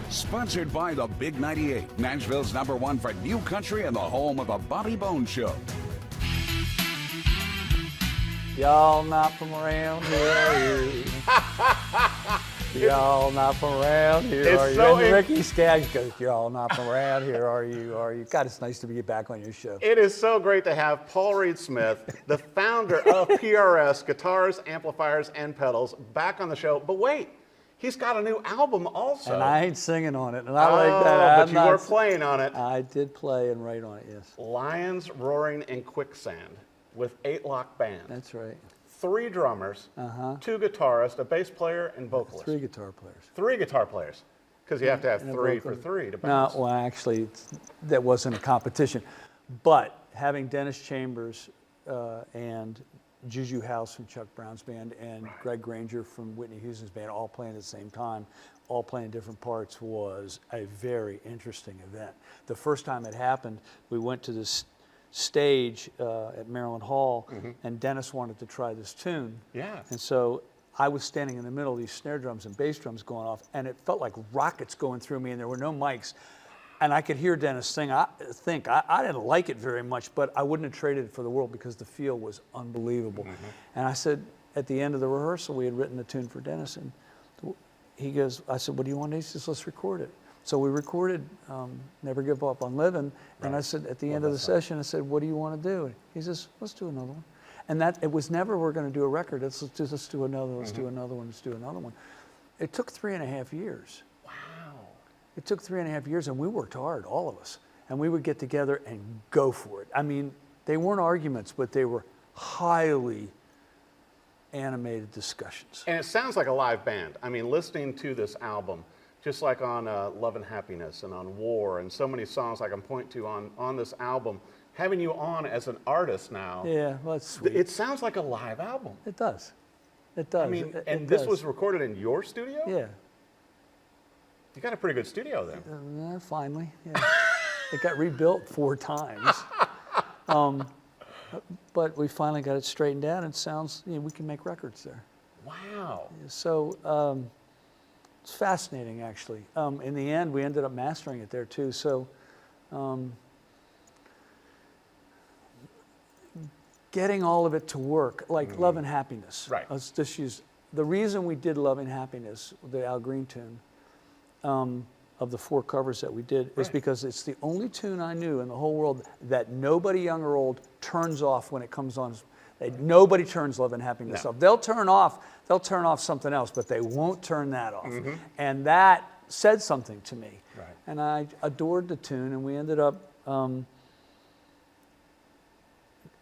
Sponsored by the Big 98, Nashville's #1 for new country and the home of the Bobby Bones Show. Y'all not from around here, are you? Y'all not from around here, are you? so And Ricky Skaggs goes, y'all not from around here, are you? God, it's nice to be back on your show. It is so great to have Paul Reed Smith, the founder of PRS Guitars, Amplifiers, and Pedals, back on the show. But wait, he's got a new album also. And I ain't singing on it, and I like that. But you were playing on it. I did play and write on it, yes. Lions Roaring in Quicksand with Eightlock Band. That's right. 3 drummers, 2 guitarists, a bass player, and vocalist. 3 guitar players. 3 guitar players, because you have to have And a 3 vocal- for 3 to No, balance. well, actually, that wasn't a competition. But having Dennis Chambers and Juju House from Chuck Brown's band and Greg Granger from Whitney Houston's band all playing at the same time, all playing different parts, was a very interesting event. The first time it happened, we went to this stage at Maryland Hall, and Dennis wanted to try this tune. Yeah. And so I was standing in the middle of these snare drums and bass drums going off, and it felt like rockets going through me, and there were no mics. And I could hear Dennis sing. I didn't like it very much, but I wouldn't have traded it for the world because the feel was unbelievable. And I said, at the end of the rehearsal, we had written a tune for Dennis, and he goes, I said, what do you want? He says, let's record it. So we recorded Never Give Up on Living, and I said, at the end of the session, I said, what do you want to do? He says, let's do another one. And that, it was never, we're going to do a record, let's do another one, let's do another one, let's do another one. It took 3.5 years. Wow. It took 3.5 years, and we worked hard, all of us. And we would get together and go for it. I mean, they weren't arguments, but they were highly animated discussions. And it sounds like a live band. I mean, listening to this album, just like on Love and Happiness and on War and so many songs I can point to on this album, having you on as an artist now, Yeah, well, that's sweet. it sounds like a live album. It does. It does. I mean, It this does. was recorded in your studio? Yeah. You got a pretty good studio then. Finally, yeah. It got rebuilt 4 times. But we finally got it straightened out, and it sounds, we can make records there. Wow. So it's fascinating, actually. In the end, we ended up mastering it there, too. So getting all of it to work, like Love and Happiness. Right. Let's just use, the reason we did Love and Happiness, the Al Green tune, of the 4 covers that we did, is because it's the only tune I knew in the whole world that nobody young or old turns off when it comes on. Nobody turns Love and Happiness off. They'll turn off something else, but they won't turn that off. And that said something to me. Right. And I adored the tune, and we ended up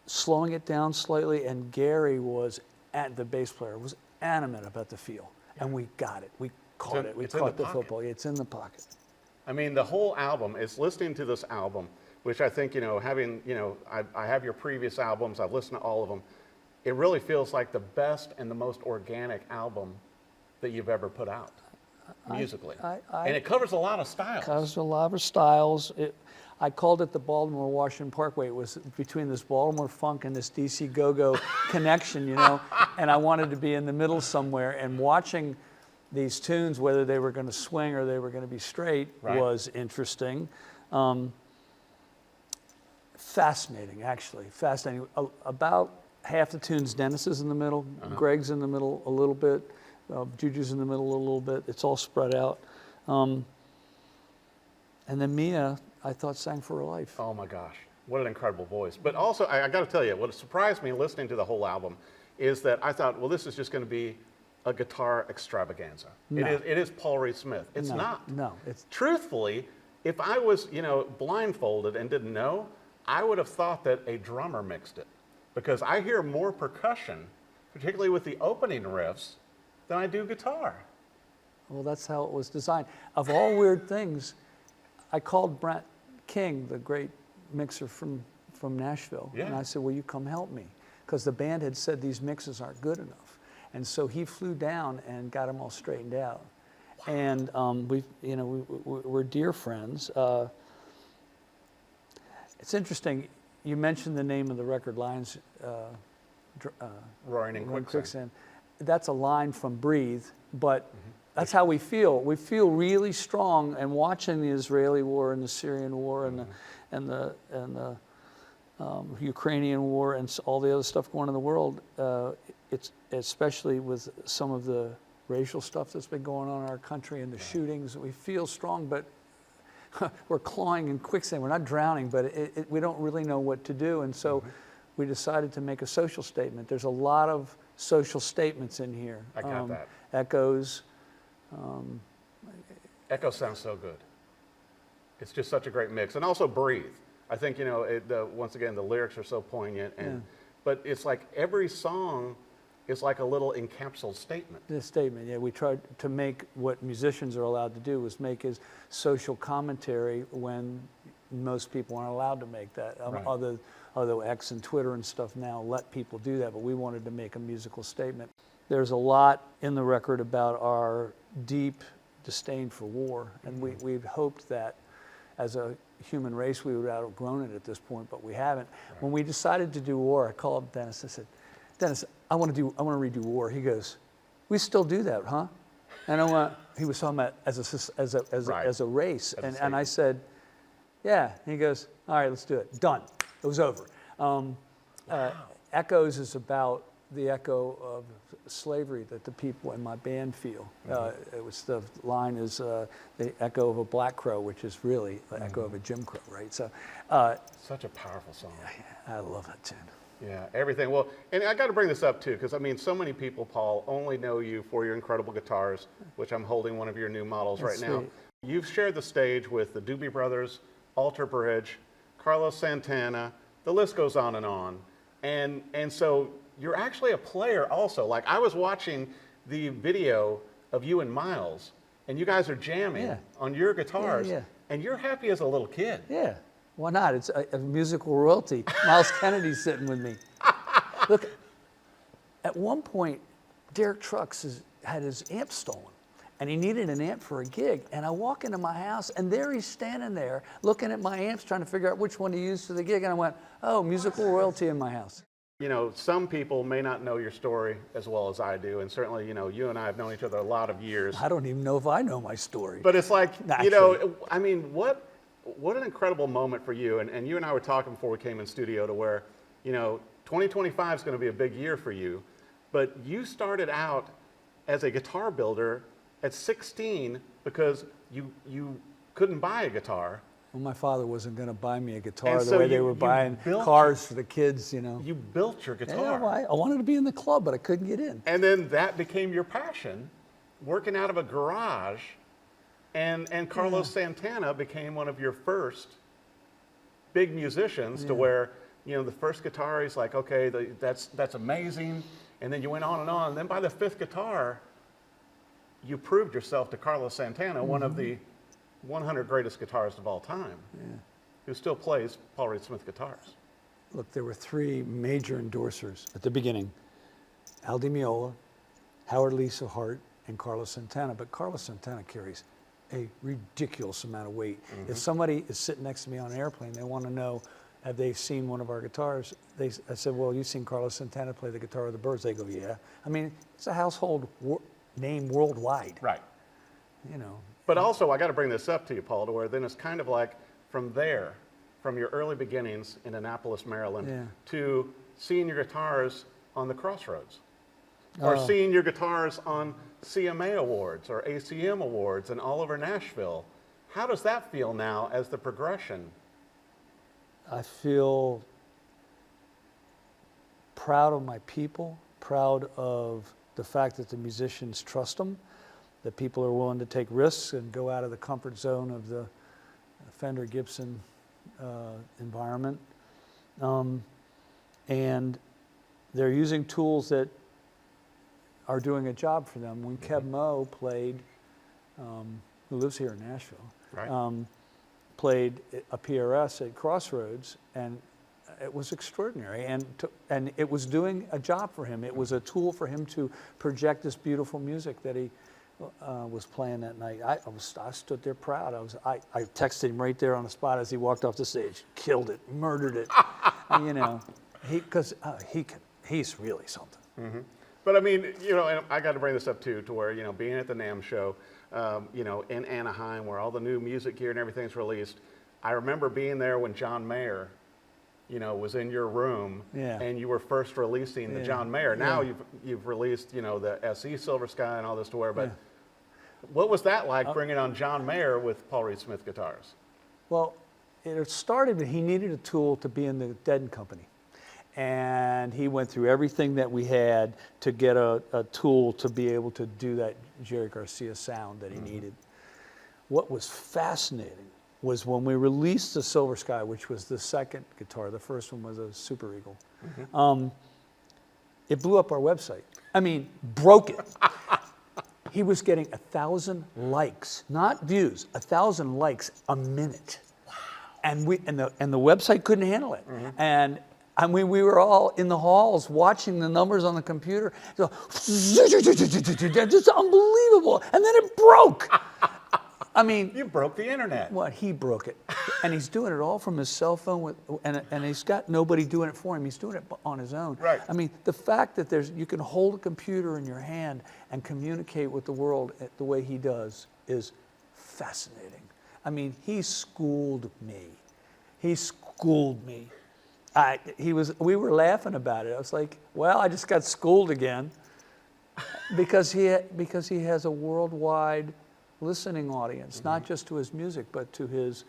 slowing it down slightly, and Gary was, the bass player, was adamant about the feel. And we got it. We caught it. We caught the football. It's in the pocket. I mean, the whole album is listening to this album, which I think, having, I have your previous albums, I've listened to all of them. It really feels like the best and the most organic album that you've ever put out musically. And it covers a lot of styles. Covers a lot of styles. I called it the Baltimore Washington Parkway. It was between this Baltimore funk and this DC go-go connection, and I wanted to be in the middle somewhere, and watching these tunes, whether they were going to swing or they were going to be straight, was interesting. Fascinating, actually. Fascinating. About half the tunes, Dennis is in the middle, Greg's in the middle a little bit, Juju's in the middle a little bit. It's all spread out. And then Mia, I thought, sang for her life. Oh my gosh, what an incredible voice. But also, I got to tell you, what surprised me listening to the whole album is that I thought, well, this is just going to be a guitar extravaganza. No. It is Paul Reed Smith. It's not. No, it's Truthfully, if I was, blindfolded and didn't know, I would have thought that a drummer mixed it, because I hear more percussion, particularly with the opening riffs, than I do guitar. Well, that's how it was designed. Of all weird things, I called Brent King, the great mixer from Nashville, and I said, will you come help me? Because the band had said these mixes aren't good enough. And so he flew down and got them all straightened out. Wow. And we're dear friends. It's interesting, you mentioned the name of the record, Lions Roaring in Quicksand. That's a line from Breathe, but That's how we feel. We feel really strong, and watching the Israeli war and the Syrian war and the Ukrainian war and all the other stuff going on in the world, it's especially with some of the racial stuff that's been going on in our country and the shootings. We feel strong, but we're clawing in quicksand. We're not drowning, but we don't really know what to do. And so we decided to make a social statement. There's a lot of social statements in here. I got that. Echoes. Echo sounds so good. It's just such a great mix. And also Breathe. I think, you know, once again, the lyrics are so poignant. But it's like every song is like a little encapsulated statement. The statement, yeah. We tried to make what musicians are allowed to do was make his social commentary when most people aren't allowed to make that. Although X and Twitter and stuff now let people do that, but we wanted to make a musical statement. There's a lot in the record about our deep disdain for war, and we'd hoped that as a human race we would have outgrown it at this point, but we haven't. Right. When we decided to do war, I called Dennis. I said, "Dennis, I want to redo war." He goes, "We still do that, huh?" And I went, he was talking about as a race, and I said, "Yeah." And he goes, "All right, let's do it." Done. It was over. Echoes is about the echo of slavery that the people in my band feel. It was, the line is the echo of a black crow, which is really the echo of a Jim Crow, right? So, such a powerful song. I love that tune. Yeah, everything. Well, and I got to bring this up too, because I mean, so many people, Paul, only know you for your incredible guitars, which I'm holding one of your new models right now. You've shared the stage with the Doobie Brothers, Alter Bridge, Carlos Santana. The list goes on and on. And so you're actually a player also. Like, I was watching the video of you and Miles, and you guys are jamming on your guitars, and you're happy as a little kid. Yeah, why not? It's a musical royalty. Miles Kennedy's sitting with me. Look, at one point, Derek Trucks had his amp stolen, and he needed an amp for a gig. And I walk into my house, and there he's standing there looking at my amps, trying to figure out which one to use for the gig. And I went, oh, musical royalty in my house. You know, some people may not know your story as well as I do, and certainly, you know, you and I have known each other a lot of years. I don't even know if I know my story. But it's like, you know, I mean, what an incredible moment for you. And you and I were talking before we came in studio to where, you know, 2025 is going to be a big year for you. But you started out as a guitar builder at 16 because you couldn't buy a guitar. Well, my father wasn't going to buy me a guitar the way they were buying cars for the kids, you know. You built your guitar. Yeah, I wanted to be in the club, but I couldn't get in. And then that became your passion, working out of a garage. And Carlos Santana became one of your first big musicians to where, you know, the first guitar, he's like, okay, that's amazing. And then you went on. And then by the fifth guitar, you proved yourself to Carlos Santana, one of the 100 greatest guitarists of all time, who still plays Paul Reed Smith guitars. Look, there were three major endorsers at the beginning: Al Di Meola, Howard Lisa Hart, and Carlos Santana. But Carlos Santana carries a ridiculous amount of weight. If somebody is sitting next to me on an airplane, they want to know, have they seen one of our guitars? I said, well, you've seen Carlos Santana play the guitar of the Byrds. They go, yeah. I mean, it's a household name worldwide. Right. You know. But also, I got to bring this up to you, Paul, to where then it's kind of like from there, from your early beginnings in Annapolis, Maryland, to seeing your guitars on the Crossroads, or seeing your guitars on CMA Awards or ACM Awards and all over Nashville. How does that feel now as the progression? I feel proud of my people, proud of the fact that the musicians trust them, that people are willing to take risks and go out of the comfort zone of the Fender Gibson environment. And they're using tools that are doing a job for them. When Kev Moe played, who lives here in Nashville, played a PRS at Crossroads, and it was extraordinary, and it was doing a job for him. It was a tool for him to project this beautiful music that he was playing that night. I stood there proud. I texted him right there on the spot as he walked off the stage. Killed it, murdered it. You know, because he's really something. But I mean, you know, and I got to bring this up too, to where, you know, being at the NAMM show, you know, in Anaheim, where all the new music gear and everything's released, I remember being there when John Mayer, you know, was in your room, Yeah. and you were first releasing the Yeah. John Mayer. Now Yeah. you've released, you know, the SE Silver Sky and all this to where, but what was that like bringing on John Mayer with Paul Reed Smith guitars? Well, it started that he needed a tool to be in the Dead Company. And he went through everything that we had to get a tool to be able to do that Jerry Garcia sound that he needed. What was fascinating was when we released the Silver Sky, which was the second guitar. The first one was a Super Eagle. It blew up our website. I mean, broke it. He was getting 1,000 likes, not views, 1,000 likes a minute. Wow. And the website couldn't handle it. And I mean, we were all in the halls watching the numbers on the computer. So, just unbelievable. And then it broke. I mean, You broke the internet. what, he broke it. And he's doing it all from his cell phone, and he's got nobody doing it for him. He's doing it on his own. Right. I mean, the fact that you can hold a computer in your hand and communicate with the world the way he does is fascinating. I mean, he schooled me. He schooled me. We were laughing about it. I was like, well, I just got schooled again, because he has a worldwide listening audience, not just to his music, but to his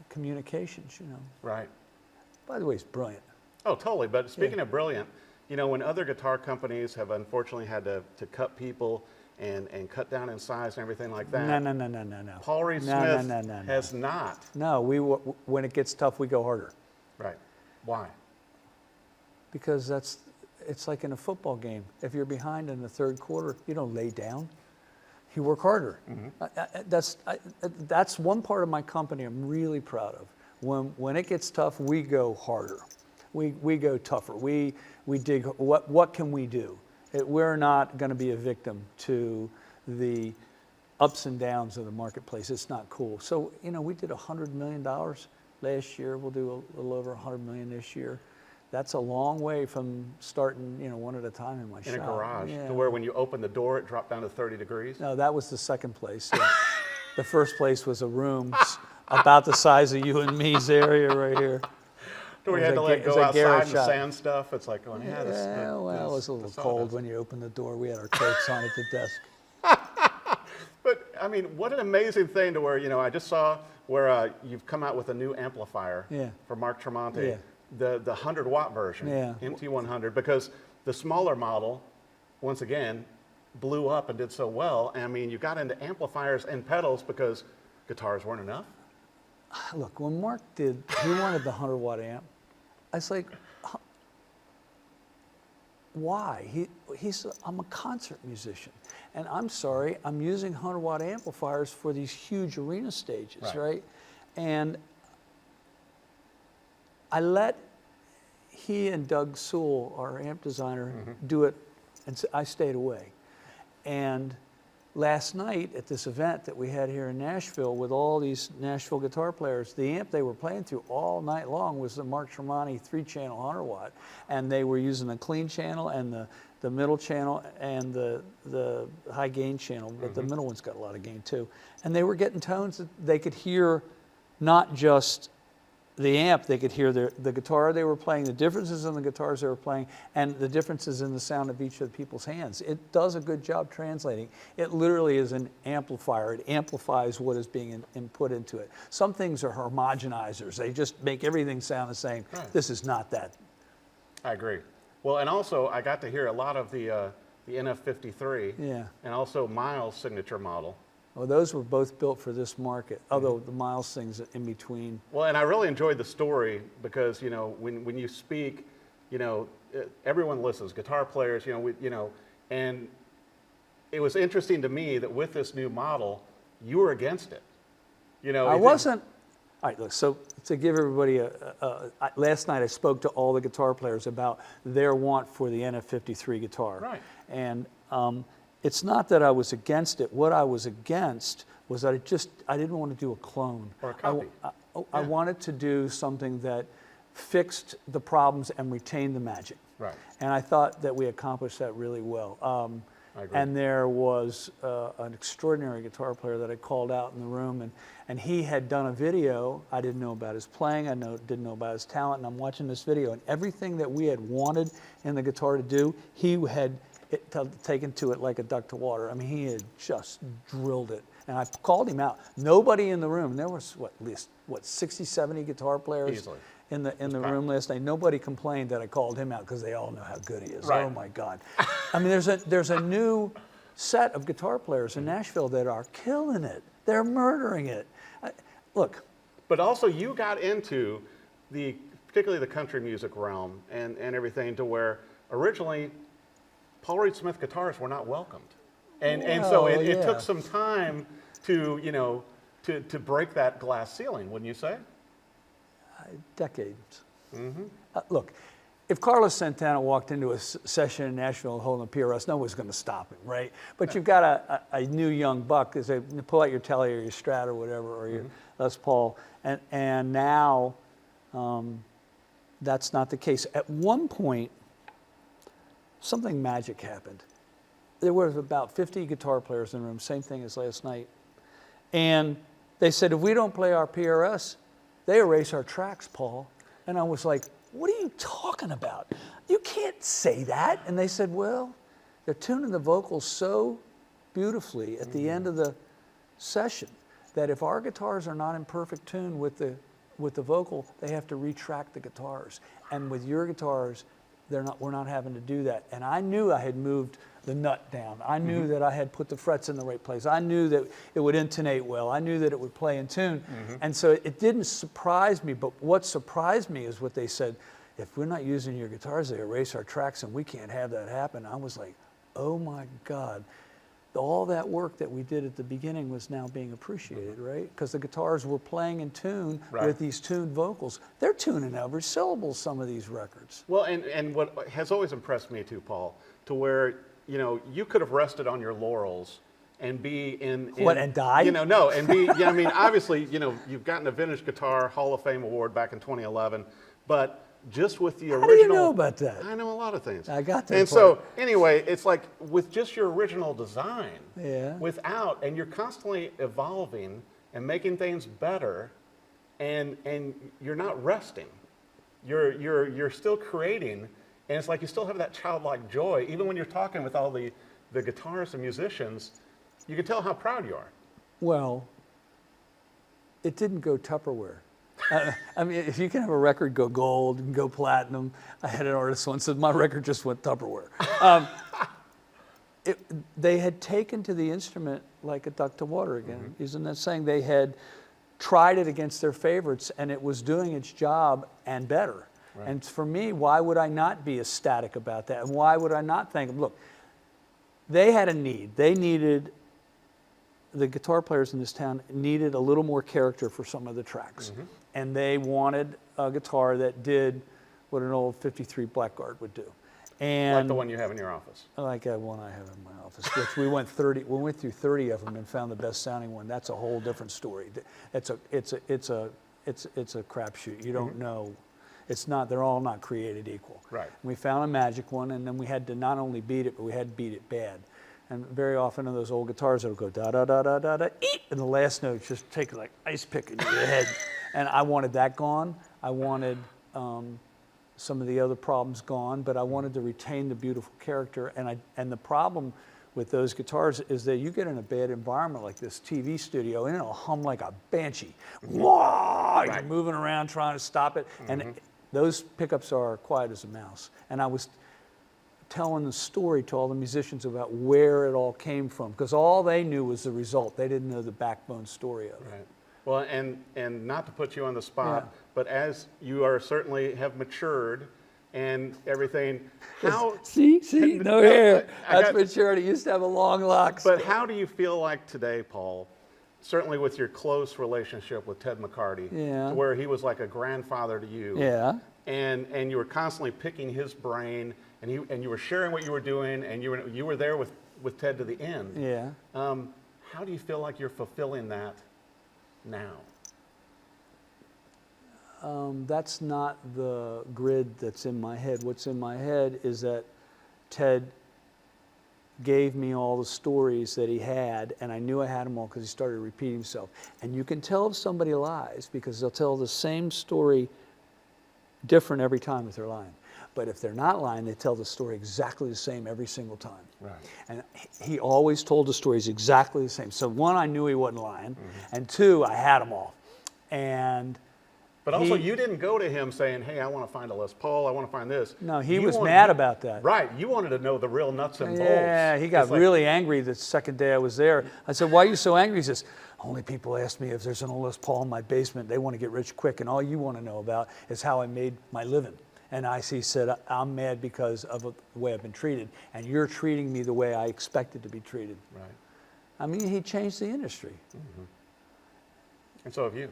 communications, you know. Right. By the way, he's brilliant. Oh, totally. But speaking of brilliant, you know, when other guitar companies have unfortunately had to cut people and cut down in size and everything like that, No. Paul Reed Smith has not. No, when it gets tough, we go harder. Right. Why? Because it's like in a football game. If you're behind in the third quarter, you don't lay down. You work harder. That's one part of my company I'm really proud of. When it gets tough, we go harder. We go tougher. We dig. What can we do? We're not going to be a victim to the ups and downs of the marketplace. It's not cool. So, you know, we did $100 million last year. We'll do a little over $100 million this year. That's a long way from starting, you know, one at a time in my shop. In a garage, Yeah. to where when you open the door, it dropped down to 30 degrees? No, that was the second place. Yeah. The first place was a room about the size of you and me's area right here. To where you It had to was like a go outside garage and shop. sand stuff. It's like going, yeah, this. Yeah, well, it was a little cold when you opened the door. We had our coats on at the desk. But I mean, what an amazing thing to where, you know, I just saw where you've come out with a new amplifier for Mark Tremonti. Yeah. The 100-watt version, Yeah. MT100, because the smaller model, once again, blew up and did so well. I mean, you got into amplifiers and pedals because guitars weren't enough. Look, when Mark he wanted the 100-watt amp. I was like, why? He said, I'm a concert musician. And I'm sorry, I'm using 100-watt amplifiers for these huge arena stages, right? And I let he and Doug Sewell, our amp designer, do it, and I stayed away. And last night at this event that we had here in Nashville with all these Nashville guitar players, the amp they were playing through all night long was the Mark Tremonti 3-channel 100-watt. And they were using the clean channel and the middle channel and the high gain channel, but the middle one's got a lot of gain too. And they were getting tones that they could hear, not just the amp, they could hear the guitar they were playing, the differences in the guitars they were playing, and the differences in the sound of each of the people's hands. It does a good job translating. It literally is an amplifier. It amplifies what is being input into it. Some things are homogenizers. They just make everything sound the same. Right. This is not that. I agree. Well, and also I got to hear a lot of the NF53 and also Miles' signature model. Well, those were both built for this market, although the Miles thing's in between. Well, and I really enjoyed the story because, you know, when you speak, you know, everyone listens, guitar players, and it was interesting to me that with this new model, you were against it. You know, I wasn't. All right, look, so to give everybody last night I spoke to all the guitar players about their want for the NF53 guitar. Right. And it's not that I was against it. What I was against was that I didn't want to do a clone. Or a copy. I wanted to do something that fixed the problems and retained the magic. Right. And I thought that we accomplished that really well. I agree. And there was an extraordinary guitar player that I called out in the room, and he had done a video. I didn't know about his playing, didn't know about his talent, and I'm watching this video, and everything that we had wanted in the guitar to do, he had taken to it like a duck to water. I mean, he had just drilled it. And I called him out. Nobody in the room, there was at least 60, 70 guitar players Easily. in the room last night. Nobody complained that I called him out because they all know how good he is. Right. Oh my God. I mean, there's a new set of guitar players in Nashville that are killing it. They're murdering it. Look. But also you got into particularly the country music realm and everything to where originally Paul Reed Smith guitars were not welcomed. And so it took some time to break that glass ceiling, wouldn't you say? Decades. Look, if Carlos Santana walked into a session in Nashville holding a PRS, no one's going to stop him, right? But you've got a new young buck. They say, pull out your Tele or your Strat or whatever, or your Les Paul. And now that's not the case. At one point, something magic happened. There was about 50 guitar players in the room, same thing as last night. And they said, if we don't play our PRS, they erase our tracks, Paul. And I was like, what are you talking about? You can't say that. And they said, well, they're tuning the vocals so beautifully at the end of the session that if our guitars are not in perfect tune with the vocal, they have to retract the guitars. And with your guitars, we're not having to do that. And I knew I had moved the nut down. I knew that I had put the frets in the right place. I knew that it would intonate well. I knew that it would play in tune. And so it didn't surprise me, but what surprised me is what they said, if we're not using your guitars, they erase our tracks and we can't have that happen. I was like, oh my God. All that work that we did at the beginning was now being appreciated, right? Because the guitars were playing in tune with these tuned vocals. They're tuning every syllable, some of these records. Well, and what has always impressed me too, Paul, to where, you could have rested on your laurels and be in and died? And be, I mean, obviously, you've gotten a Vintage Guitar Hall of Fame award back in 2011, but just with the original. How do you know about that? I know a lot of things. I got that. And so, anyway, it's like with just your original design, and you're constantly evolving and making things better, and you're not resting. You're still creating, and it's like you still have that childlike joy, even when you're talking with all the guitarists and musicians. You can tell how proud you are. Well, it didn't go Tupperware. I mean, if you can have a record go gold and go platinum, I had an artist once said, my record just went Tupperware. They had taken to the instrument like a duck to water again. Isn't that saying? They had tried it against their favorites and it was doing its job and better. Right. And for me, why would I not be ecstatic about that? And why would I not think, look, they had a need. They needed, the guitar players in this town needed a little more character for some of the tracks. And they wanted a guitar that did what an old 53 Blackguard would do. And like the one you have in your office. Like that one I have in my office, which we went through 30 of them and found the best sounding one. That's a whole different story. It's a crapshoot. You don't know. It's not. They're all not created equal. Right. And we found a magic one, and then we had to not only beat it, but we had to beat it bad. And very often in those old guitars, it'll go da da da da da da, eep, and the last note just take like ice pick in your head. And I wanted that gone. I wanted some of the other problems gone, but I wanted to retain the beautiful character. And the problem with those guitars is that you get in a bad environment like this TV studio, and it'll hum like a banshee. Whoa! You're moving around trying to stop it, and those pickups are quiet as a mouse. And I was telling the story to all the musicians about where it all came from, because all they knew was the result. They didn't know the backbone story of it. Right. Well, and not to put you on the spot, but as you are certainly have matured and everything, how... See, no hair. That's maturity. You used to have a long locks. But how do you feel like today, Paul, certainly with your close relationship with Ted McCarty, to where he was like a grandfather to you, and you were constantly picking his brain, and you were sharing what you were doing, and you were there with Ted to the end. How do you feel like you're fulfilling that now? That's not the grid that's in my head. What's in my head is that Ted gave me all the stories that he had, and I knew I had them all because he started repeating himself. And you can tell if somebody lies because they'll tell the same story different every time with their line. But if they're not lying, they tell the story exactly the same every single time. Right. And he always told the stories exactly the same. So one, I knew he wasn't lying, and two, I had them all. And but also, you didn't go to him saying, hey, I want to find a Les Paul, I want to find this. no, he was mad about that. Right, you wanted to know the real nuts and bolts. Yeah, he got really angry the second day I was there. I said, why are you so angry? He says, only people ask me if there's an old Les Paul in my basement. They want to get rich quick, and all you want to know about is how I made my living. And he said, I'm mad because of the way I've been treated, and you're treating me the way I expected to be treated. Right. I mean, he changed the industry. And so have you.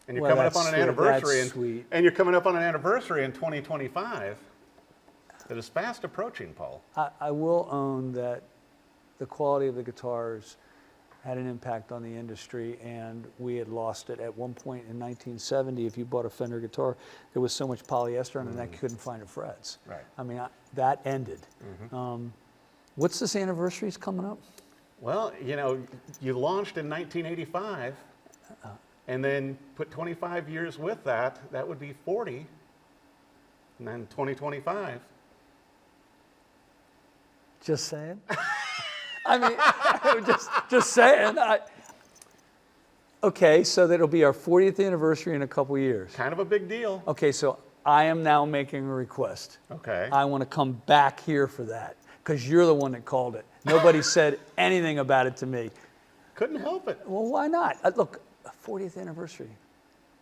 And you're Well, coming up that's on an sweet. anniversary, That's sweet. and you're coming up on an anniversary in 2025 that is fast approaching, Paul. I will own that the quality of the guitars had an impact on the industry, and we had lost it. At one point in 1970, if you bought a Fender guitar, there was so much polyester on it that you couldn't find the frets. Right. I mean, that ended. What's this anniversary's coming up? Well, you know, you launched in 1985, and then put 25 years with that. That would be 40, and then 2025. Just saying. I mean, just saying. Okay, so that'll be our 40th anniversary in a couple years. Kind of a big deal. Okay, so I am now making a request. Okay. I want to come back here for that because you're the one that called it. Nobody said anything about it to me. Couldn't help it. Well, why not? Look, a 40th anniversary.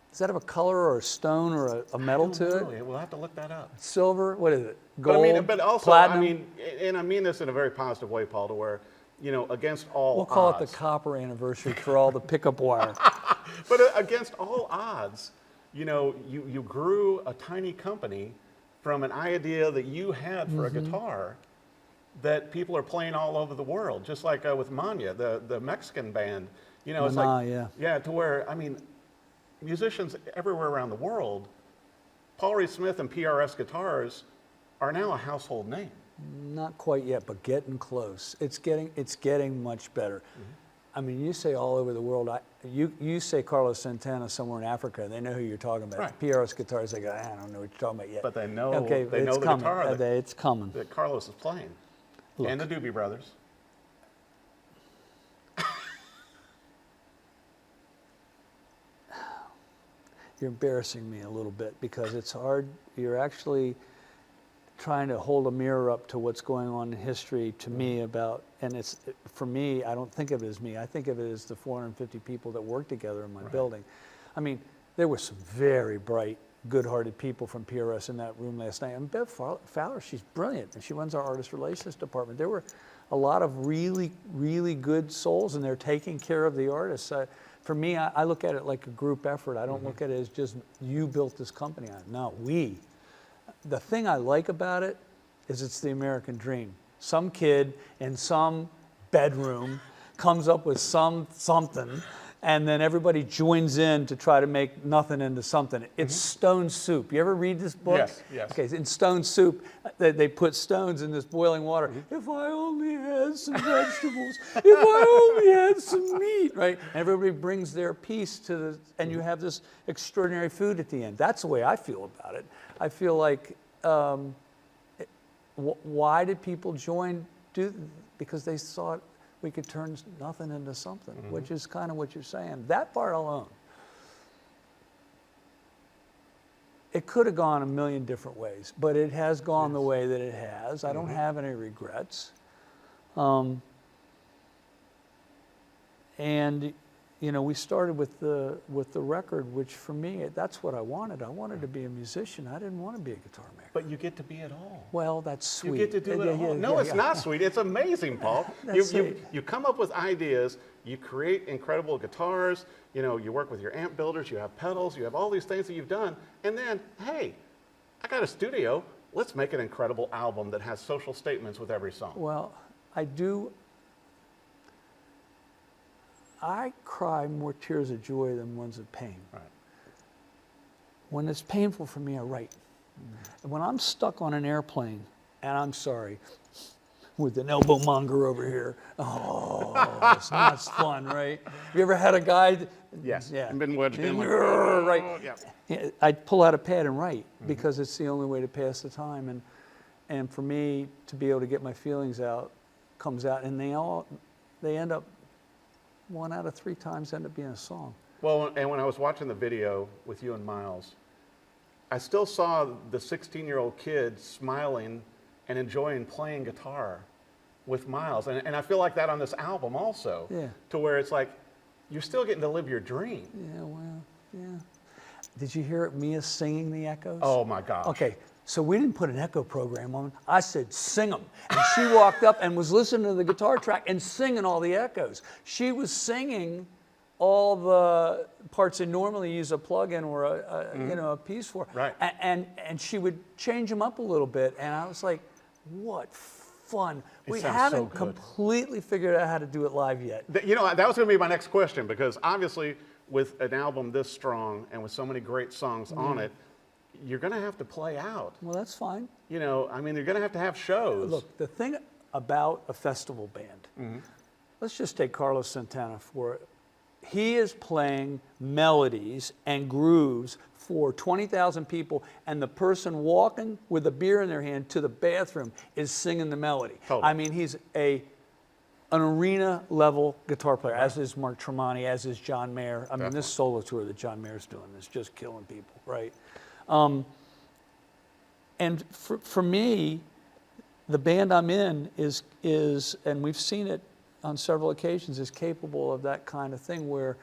Does that have a color or a stone or a metal to it? We'll have to look that up. Silver? What is it? Gold? But I mean, but also, platinum? I mean, and I mean this in a very positive way, Paul, to where, you know, against all We'll call odds. it the copper anniversary for all the pickup wire. But against all odds, you know, you grew a tiny company from an idea that you had for a guitar that people are playing all over the world, just like with Mana, the Mexican band. You know, it's Mana, like, yeah. Yeah, to where, I mean, musicians everywhere around the world, Paul Reed Smith and PRS Guitars are now a household name. Not quite yet, but getting close. It's getting much better. I mean, you say all over the world. You say Carlos Santana somewhere in Africa, they know who you're talking about. Right. PRS Guitars, they go, I don't know what you're talking about yet. But they know, okay, they know it's the coming. guitar It's coming. that Carlos is playing. Look. And the Doobie Brothers. You're embarrassing me a little bit because it's hard. You're actually trying to hold a mirror up to what's going on in history to me about, and it's, for me, I don't think of it as me. I think of it as the 450 people that work together in my building. I mean, there were some very bright, good-hearted people from PRS in that room last night. And Bev Fowler, she's brilliant, and she runs our artist relations department. There were a lot of really, really good souls, and they're taking care of the artists. For me, I look at it like a group effort. I don't look at it as just you built this company on it. No, we. The thing I like about it is it's the American dream. Some kid in some bedroom comes up with something, and then everybody joins in to try to make nothing into something. It's stone soup. You ever read this book? Yes, yes. Okay, in Stone Soup, they put stones in this boiling water. If I only had some vegetables, if I only had some meat, right? And everybody brings their piece to the, and you have this extraordinary food at the end. That's the way I feel about it. I feel like, why did people join? Because they thought we could turn nothing into something, which is kind of what you're saying. That part I'll own. It could have gone a million different ways, but it has gone the way that it has. I don't have any regrets. And you know, we started with the record, which for me, that's what I wanted. I wanted to be a musician. I didn't want to be a guitar maker. But you get to be it all. Well, that's sweet. You get to do it all. No, it's not sweet. It's amazing, Paul. You come up with ideas. You create incredible guitars. You know, you work with your amp builders. You have pedals. You have all these things that you've done. And then, hey, I got a studio. Let's make an incredible album that has social statements with every song. Well, I cry more tears of joy than ones of pain. Right. When it's painful for me, I write. And when I'm stuck on an airplane, and I'm sorry, with an elbow monger over here, oh, it's not fun, right? You ever had a guy? Yes. Yeah. Been wedged in. Like, Right. Yeah. Yeah, I'd pull out a pad and write because it's the only way to pass the time. And for me to be able to get my feelings out, comes out, and they end up, 1 out of 3 times end up being a song. Well, and when I was watching the video with you and Miles, I still saw the 16-year-old kid smiling and enjoying playing guitar with Miles. And I feel like that on this album also. Yeah. To where it's like, you're still getting to live your dream. Yeah, well, yeah. Did you hear Mia singing the echoes? Oh my gosh. Okay, so we didn't put an echo program on. I said, sing them. And she walked up and was listening to the guitar track and singing all the echoes. She was singing all the parts they normally use a plug-in or a piece for. Right. And she would change them up a little bit. And I was like, what fun. We sounds haven't so good. completely figured out how to do it live yet. You know, that was going to be my next question, because obviously with an album this strong and with so many great songs on it, you're going to have to play out. Well, that's fine. You know, I mean, you're going to have shows. Look, the thing about a festival band, let's just take Carlos Santana for it. He is playing melodies and grooves for 20,000 people, and the person walking with a beer in their hand to the bathroom is singing the melody. Totally. I mean, he's an arena level guitar player, as is Mark Tremonti, as is John Mayer. I mean, this solo tour that John Mayer's doing is just killing people, right? And for me, the band I'm in is, and we've seen it on several occasions, is capable of that kind of thing where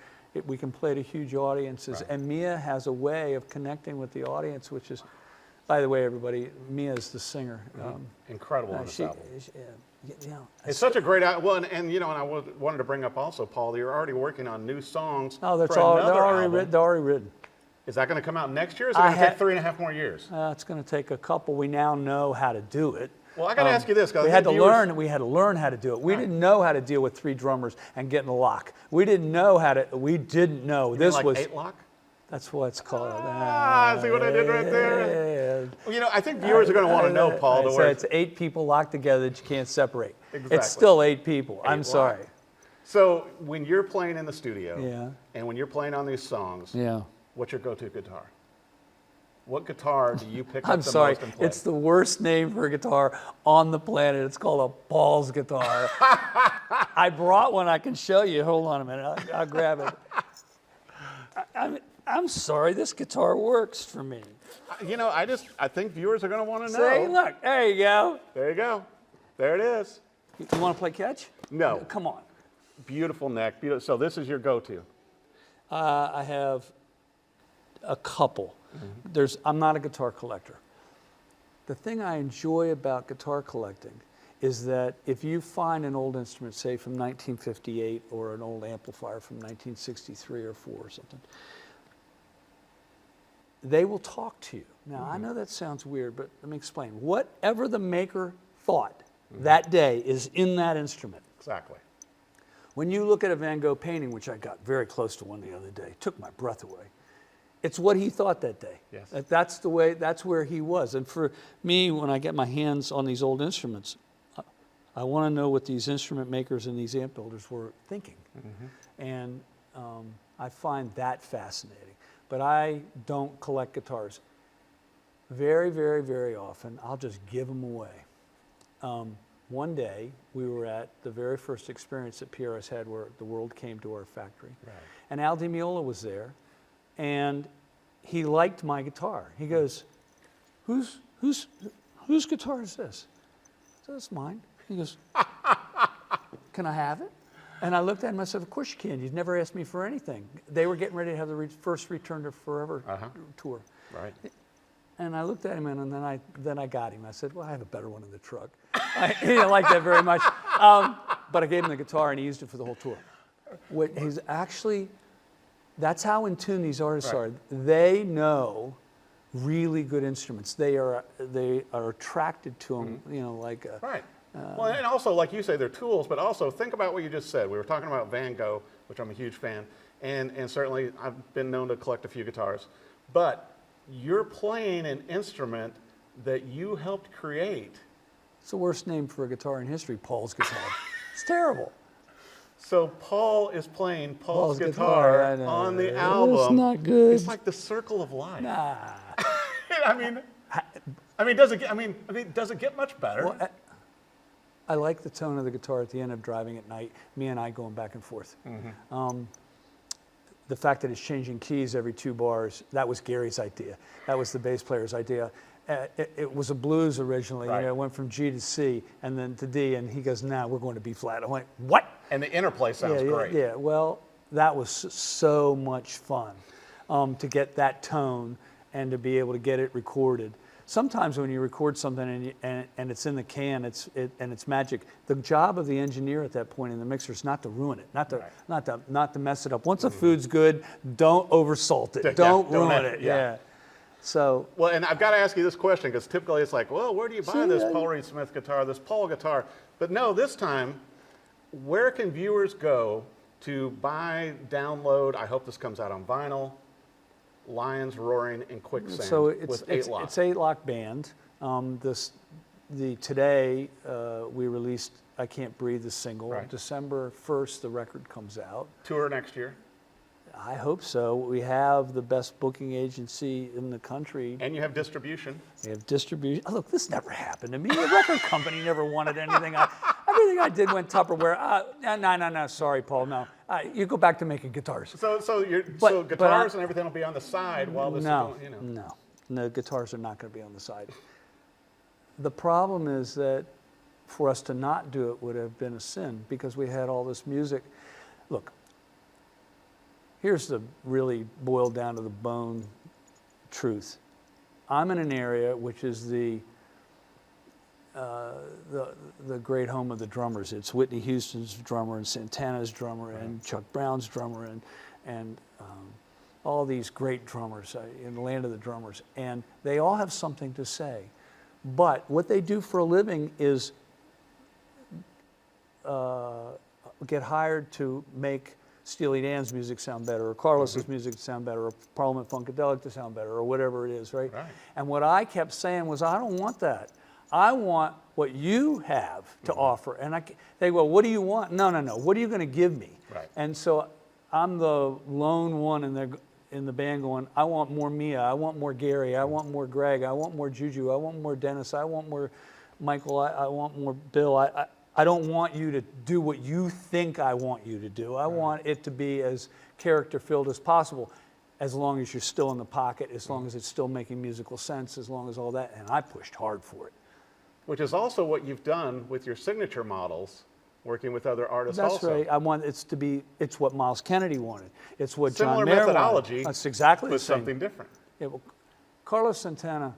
we can play to huge audiences. Right. And Mia has a way of connecting with the audience, which is, by the way, everybody, Mia is the singer. Incredible on this album. It's So such a great album. Well, and you know, and I wanted to bring up also, Paul, you're already working on new songs oh, for another they're already album. written. They're already written. Is that going to come out next year? Or is it going to take 3.5 more years? It's going to take a couple. We now know how to do it. Well, I got to ask you this, because We had to learn how to do it. We didn't know how to deal with 3 drummers and get in a lock. We didn't know. This like was Eightlock? That's what it's called. See what I did right there? Yeah. Well, you know, I think viewers are going to want to know, Paul. So it's 8 people locked together that you can't separate. Exactly. It's still 8 people. I'm Eightlock. sorry. So when you're playing in the studio, Yeah. and when you're playing on these songs, Yeah. what's your go-to guitar? What guitar do you pick I'm up the sorry. most and play? It's the worst name for a guitar on the planet. It's called a Paul's guitar. I brought one. I can show you. Hold on a minute. I'll grab it. I'm sorry. This guitar works for me. You know, I think viewers are going to want to know. See, look. There you go. There you go. There it is. You want to play catch? No. Come on. Beautiful neck. Beautiful. So this is your go-to. I have a couple. I'm not a guitar collector. The thing I enjoy about guitar collecting is that if you find an old instrument, say from 1958, or an old amplifier from 1963 or 4 or something, they will talk to you. Now, I know that sounds weird, but let me explain. Whatever the maker thought that day is in that instrument. Exactly. When you look at a Van Gogh painting, which I got very close to one the other day, took my breath away. It's what he thought that day. Yes. That's where he was. And for me, when I get my hands on these old instruments, I want to know what these instrument makers and these amp builders were thinking. And I find that fascinating. But I don't collect guitars. Very, very, very often, I'll just give them away. One day, we were at the very first experience that PRS had where the world came to our factory. Right. And Al Di Meola was there. And he liked my guitar. He goes, whose guitar is this? I said, it's mine. He goes, can I have it? And I looked at him, I said, of course you can. You've never asked me for anything. They were getting ready to have the first Return to Forever tour. Right. And I looked at him, and then I got him. I said, well, I have a better one in the truck. He didn't like that very much. But I gave him the guitar, and he used it for the whole tour. He's actually... That's how in tune these artists are. They know really good instruments. They are attracted to them. You know, like right. Well, and also, like you say, they're tools. But also, think about what you just said. We were talking about Van Gogh, which I'm a huge fan, and certainly I've been known to collect a few guitars. But you're playing an instrument that you helped create. It's the worst name for a guitar in history, Paul's guitar. It's terrible. So Paul is playing Paul's guitar, I guitar know. on the album. It's not good. It's like the circle of life. Nah. does it get much better? Well, I like the tone of the guitar at the end of Driving at Night, me and I going back and forth. The fact that it's changing keys every 2 bars, that was Gary's idea. That was the bass player's idea. It was a blues originally. Right. You know, it went from G to C and then to D, and he goes, "Nah, we're going to B flat." I went, "What?" And the interplay sounds great. Yeah, well, that was so much fun to get that tone and to be able to get it recorded. Sometimes when you record something and it's in the can, and it's magic. The job of the engineer at that point in the mixer is not to ruin it, not to mess it up. Once a food's good, don't oversalt it. Don't ruin it. Yeah. So. Well, and I've got to ask you this question because typically it's like, well, where do you buy this Paul Reed Smith guitar, this Paul guitar? But no, this time, where can viewers go to buy, download? I hope this comes out on vinyl. Lions Roaring and Quicksand So with Eightlock. It's Eightlock band. Today we released I Can't Breathe, the single. Right. December 1st the record comes out. Tour next year. I hope so. We have the best booking agency in the country. And you have distribution. We have distribution. Oh, look, this never happened to me. The record company never wanted anything. Everything I did went Tupperware. No, sorry, Paul, no. You go back to making guitars. So guitars and everything will be on the side while this is going, No, guitars are not going to be on the side. The problem is that for us to not do it would have been a sin because we had all this music. Look, here's the really boiled down to the bone truth. I'm in an area which is the great home of the drummers. It's Whitney Houston's drummer and Santana's drummer and Chuck Brown's drummer and all these great drummers in the land of the drummers. And they all have something to say. But what they do for a living is get hired to make Steely Dan's music sound better, or Carlos's music to sound better, or Parliament Funkadelic to sound better, or whatever it is, right? And what I kept saying was, I don't want that. I want what you have to offer. And they go, what do you want? No. What are you going to give me? Right. And so I'm the lone one in the band going, I want more Mia, I want more Gary, I want more Greg, I want more Juju, I want more Dennis, I want more Michael, I want more Bill. I don't want you to do what you think I want you to do. I want it to be as character-filled as possible, as long as you're still in the pocket, as long as it's still making musical sense, as long as all that. And I pushed hard for it. Which is also what you've done with your signature models, working with other artists also. That's right. I want it's what Miles Kennedy wanted. It's what Similar John Mayer methodology, wanted. That's exactly the but same. something different. Yeah, well, Carlos Santana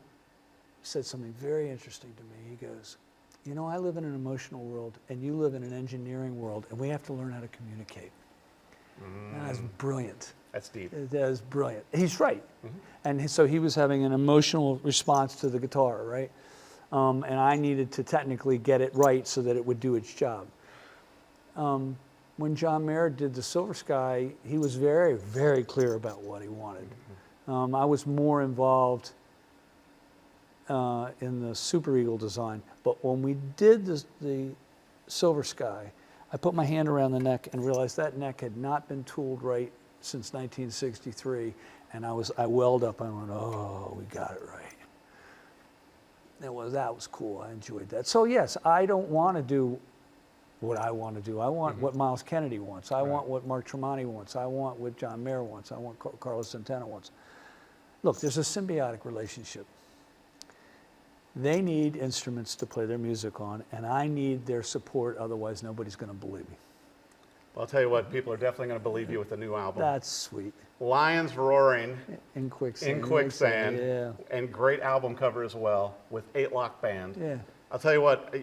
said something very interesting to me. He goes, you know, I live in an emotional world, and you live in an engineering world, and we have to learn how to communicate. And that's brilliant. That's deep. That is brilliant. He's right. And so he was having an emotional response to the guitar, right? And I needed to technically get it right so that it would do its job. When John Mayer did the Silver Sky, he was very, very clear about what he wanted. I was more involved in the Super Eagle design. But when we did the Silver Sky, I put my hand around the neck and realized that neck had not been tooled right since 1963. And I welled up. I went, oh, we got it right. That was cool. I enjoyed that. So yes, I don't want to do what I want to do. I want what Miles Kennedy wants. I want what Mark Tremonti wants. I want what John Mayer wants. I want Carlos Santana wants. Look, there's a symbiotic relationship. They need instruments to play their music on, and I need their support, otherwise nobody's going to believe me. Well, I'll tell you what, people are definitely going to believe you with the new album. That's sweet. Lions Roaring in Quicksand. Yeah. And great album cover as well with Eightlock Band. Yeah. I'll tell you what,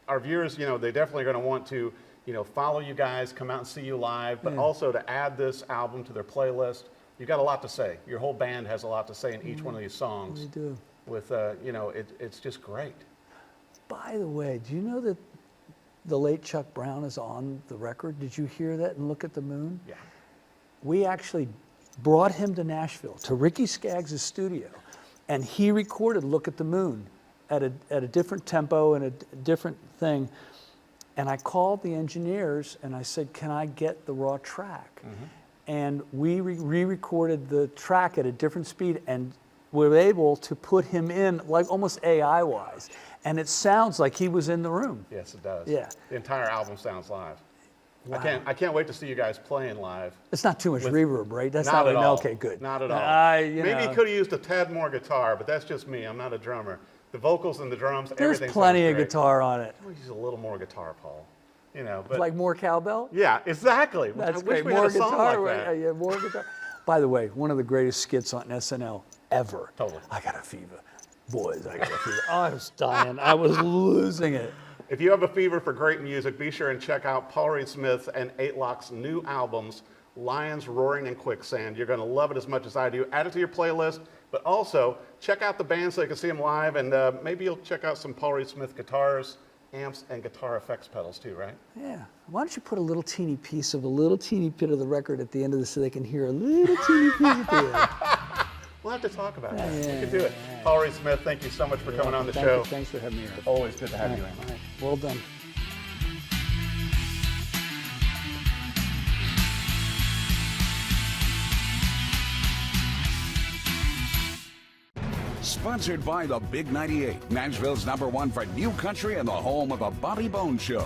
our viewers, they definitely are going to want to, follow you guys, come out and see you live, but also to add this album to their playlist. You've got a lot to say. Your whole band has a lot to say in each one of these songs. We do. With, it's just great. By the way, do you know that the late Chuck Brown is on the record? Did you hear that and Look at the Moon? Yeah. We actually brought him to Nashville, to Ricky Skaggs' studio, And he recorded Look at the Moon at a different tempo and a different thing. And I called the engineers and I said, can I get the raw track? And we re-recorded the track at a different speed and were able to put him in like almost AI-wise. And it sounds like he was in the room. Yes, it does. Yeah. The entire album sounds live. Wow. I can't wait to see you guys playing live. It's not too much reverb, right? That's Not at all. Okay, good. Not at all. Maybe he could have used a tad more guitar, but that's just me. I'm not a drummer. The vocals and the drums, There's everything plenty sounds of great. guitar on it. We'll use a little more guitar, Paul. You know, but Like more cowbell? yeah, exactly. That's I great. wish we More had a song guitar, like right? that. Yeah, more guitar. By the way, one of the greatest skits on SNL ever. Totally. I got a fever. Boys, I got a fever. I was dying. I was losing it. If you have a fever for great music, be sure and check out Paul Reed Smith and Eightlock's new albums, Lions, Roaring, and Quicksand. You're going to love it as much as I do. Add it to your playlist, but also check out the band so you can see them live, and maybe you'll check out some Paul Reed Smith guitars, amps, and guitar effects pedals too, right? Yeah. Why don't you put a little teeny piece of a little teeny bit of the record at the end of this so they can hear a little teeny piece of it? We'll have to talk about that. Yeah, We can do it. Paul Reed Smith, thank you so much for coming on the show. Thanks for having me here. Always good to have you in. All right. Well done. Sponsored by the Big 98, Nashville's #1 for new country and the home of the Bobby Bones Show.